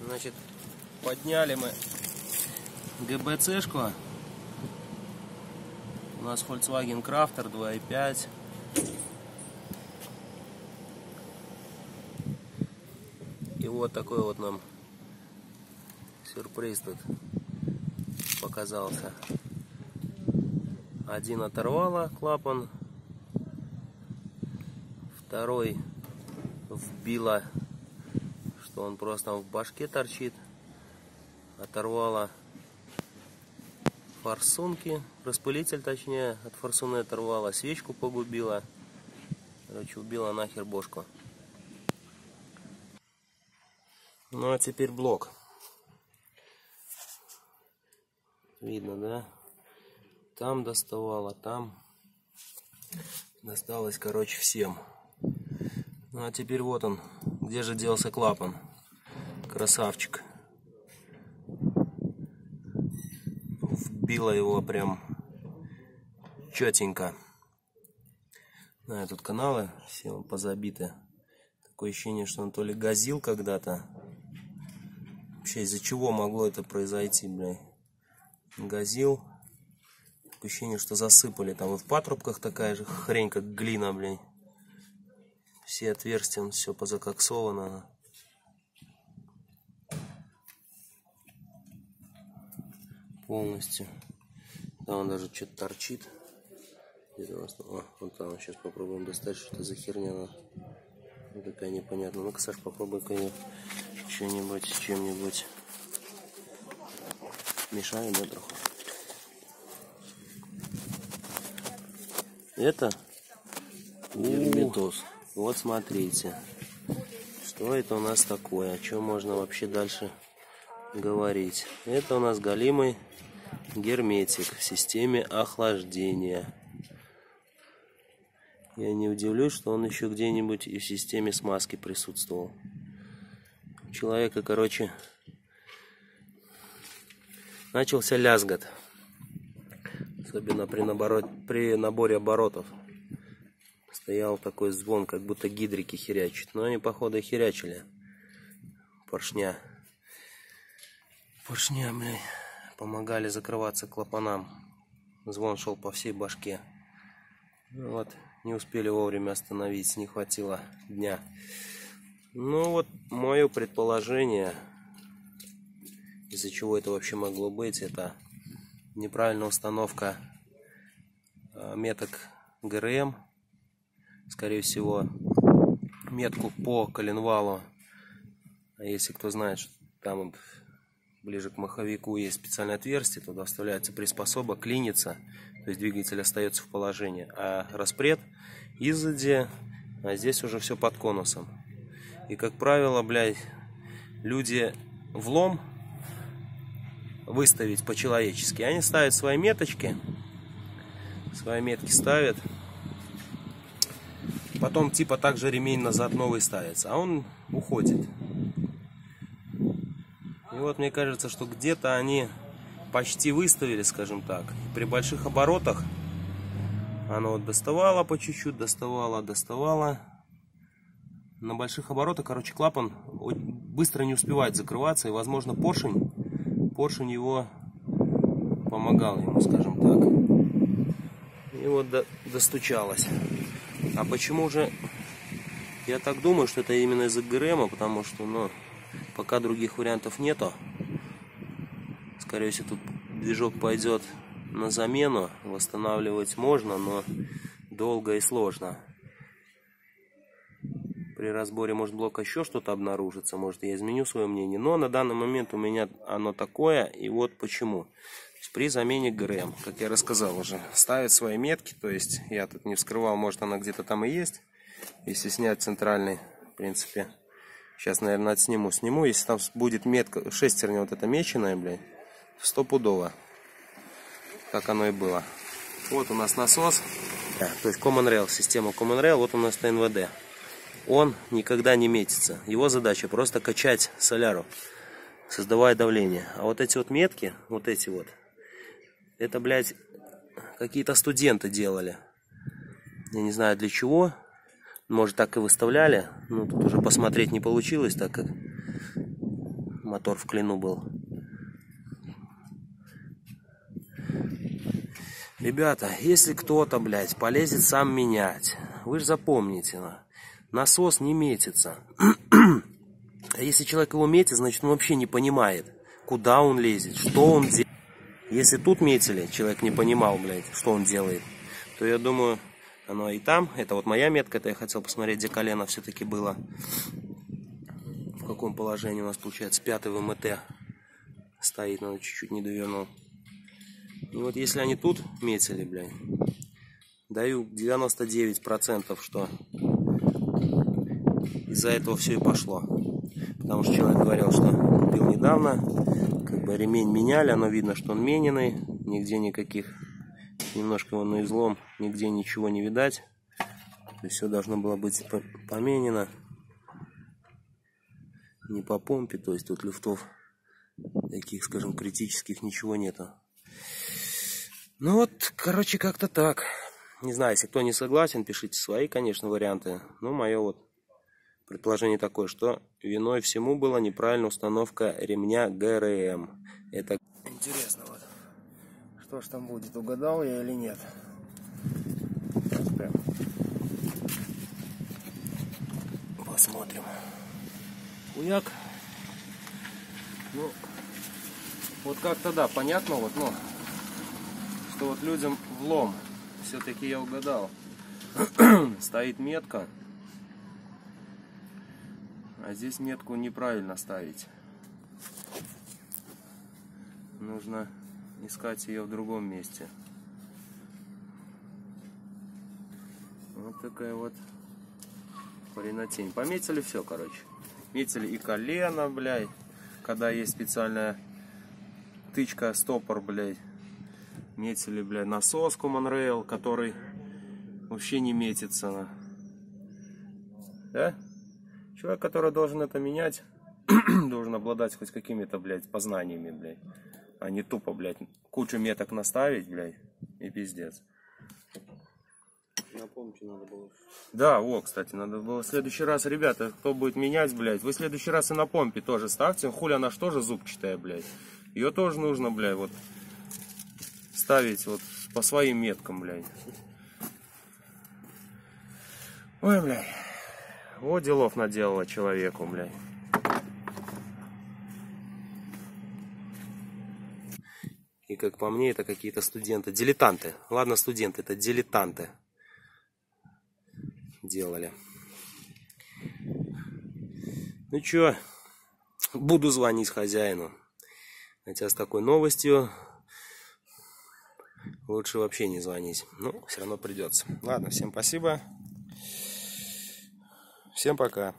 Значит, подняли мы ГБЦшку. У нас Volkswagen Crafter 2.5. И вот такой вот нам сюрприз тут показался. Один оторвало клапан, второй вбило, что он просто в башке торчит. Оторвало форсунки, распылитель точнее, от форсуны оторвало, свечку погубила. Короче, убила нахер бошку. Ну а теперь блок. Видно, да? Там доставало, там досталось, короче, всем. Ну а теперь вот он. Где же делся клапан? Красавчик. Вбило его прям четенько. На тут каналы все позабиты. Такое ощущение, что он то ли газил когда-то. Вообще, из-за чего могло это произойти, блядь? Газил. Такое ощущение, что засыпали. Там вот в патрубках такая же хрень, как глина, блядь. Все отверстия, все позакоксовано. Полностью. Там даже что-то торчит. О, вот там сейчас попробуем достать, что это за херня. Вот такая непонятная. Ну-ка, Саш, попробуй-ка ее что-нибудь с чем-нибудь. Мешает, да, троху? Это герметоз. Вот смотрите, что это у нас такое, о чем можно вообще дальше говорить. Это у нас галимый герметик в системе охлаждения. Я не удивлюсь, что он еще где-нибудь и в системе смазки присутствовал. У человека, короче, начался лязгот. Особенно при наборе оборотов. Стоял такой звон, как будто гидрики херячат. Но они, походу, херячили. Поршня, блядь, помогали закрываться клапанам. Звон шел по всей башке. Вот, не успели вовремя остановить, не хватило дня. Ну вот, мое предположение, из-за чего это вообще могло быть, это неправильная установка меток ГРМ. Скорее всего, метку по коленвалу. А если кто знает, что там ближе к маховику есть специальное отверстие, туда вставляется приспособа, клинится, то есть двигатель остается в положении. А распред изоди, а здесь уже все под конусом. И как правило, блядь, люди влом выставить по-человечески. Они ставят свои меточки, ставят. Потом типа также ремень назад новый ставится, а он уходит. И вот мне кажется, что где-то они почти выставили, скажем так. При больших оборотах оно вот доставало по чуть-чуть, доставало. На больших оборотах, короче, клапан быстро не успевает закрываться, и, возможно, поршень его помогал ему, скажем так. И вот достучалось. А почему же? Я так думаю, что это именно из-за ГРМа, потому что, ну, пока других вариантов нету. Скорее всего, тут движок пойдет на замену. Восстанавливать можно, но долго и сложно. При разборе, может, блока еще что-то обнаружится. Может, я изменю свое мнение. Но на данный момент у меня оно такое. И вот почему. При замене ГРМ, как я рассказал уже, ставят свои метки. То есть я тут не вскрывал, может, она где-то там и есть. Если снять центральный, в принципе. Сейчас, наверное, отсниму. Если там будет метка, шестерня вот эта меченая, блядь, стопудово. Как оно и было. Вот у нас насос. То есть Common Rail, система Common Rail. Вот у нас ТНВД. Он никогда не метится. Его задача просто качать соляру, создавая давление. А вот эти вот метки, вот эти вот, это, блядь, какие-то студенты делали. Я не знаю для чего. Может, так и выставляли. Ну, тут уже посмотреть не получилось, так как мотор в клину был. Ребята, если кто-то, блядь, полезет сам менять, вы же запомните, насос не метится. А если человек его метит, значит он вообще не понимает, куда он лезет, что он делает. Если тут метили, человек не понимал, блядь, что он делает, то я думаю, оно и там. Это вот моя метка, это я хотел посмотреть, где колено все-таки было. В каком положении у нас получается 5-й ВМТ стоит, надо чуть-чуть не довернул. И вот если они тут метили, блядь, даю 99%, что из-за этого все и пошло. Потому что человек говорил, что купил недавно, как бы ремень меняли, оно видно, что он мененный, нигде никаких, немножко его на излом, нигде ничего не видать. То есть все должно было быть поменено, не по помпе, то есть тут люфтов таких, скажем, критических ничего нету. Ну вот, короче, как-то так. Не знаю, если кто не согласен, пишите свои, конечно, варианты. Но мое вот предположение такое, что виной всему была неправильная установка ремня ГРМ. Это интересно вот. Что ж там будет, угадал я или нет? Прям. Посмотрим. Уяк. Ну, вот как-то да, понятно, вот, ну, что вот людям влом. Все-таки я угадал. Стоит метка. А здесь метку неправильно ставить. Нужно искать ее в другом месте. Вот такая вот хренотень. Пометили все, короче. Метили и колено, блядь. Когда есть специальная тычка, стопор, блядь. Метили, блядь, насос Common Rail, который вообще не метится. Да? Человек, который должен это менять, должен обладать хоть какими-то, блядь, познаниями, блядь. А не тупо, блядь, кучу меток наставить, блядь, и пиздец. На помпе надо было. Да, о, кстати, надо было в следующий раз, ребята, кто будет менять, блядь, вы в следующий раз и на помпе тоже ставьте. Хули она ж тоже зубчатая, блядь. Ее тоже нужно, блядь, вот ставить вот по своим меткам, блядь. Ой, блядь. Вот делов наделала человеку, блядь. И как по мне, это какие-то студенты, дилетанты. Ладно, студенты, это дилетанты делали. Ну чё, буду звонить хозяину. Хотя с такой новостью лучше вообще не звонить. Ну, все равно придется. Ладно, всем спасибо. Всем пока.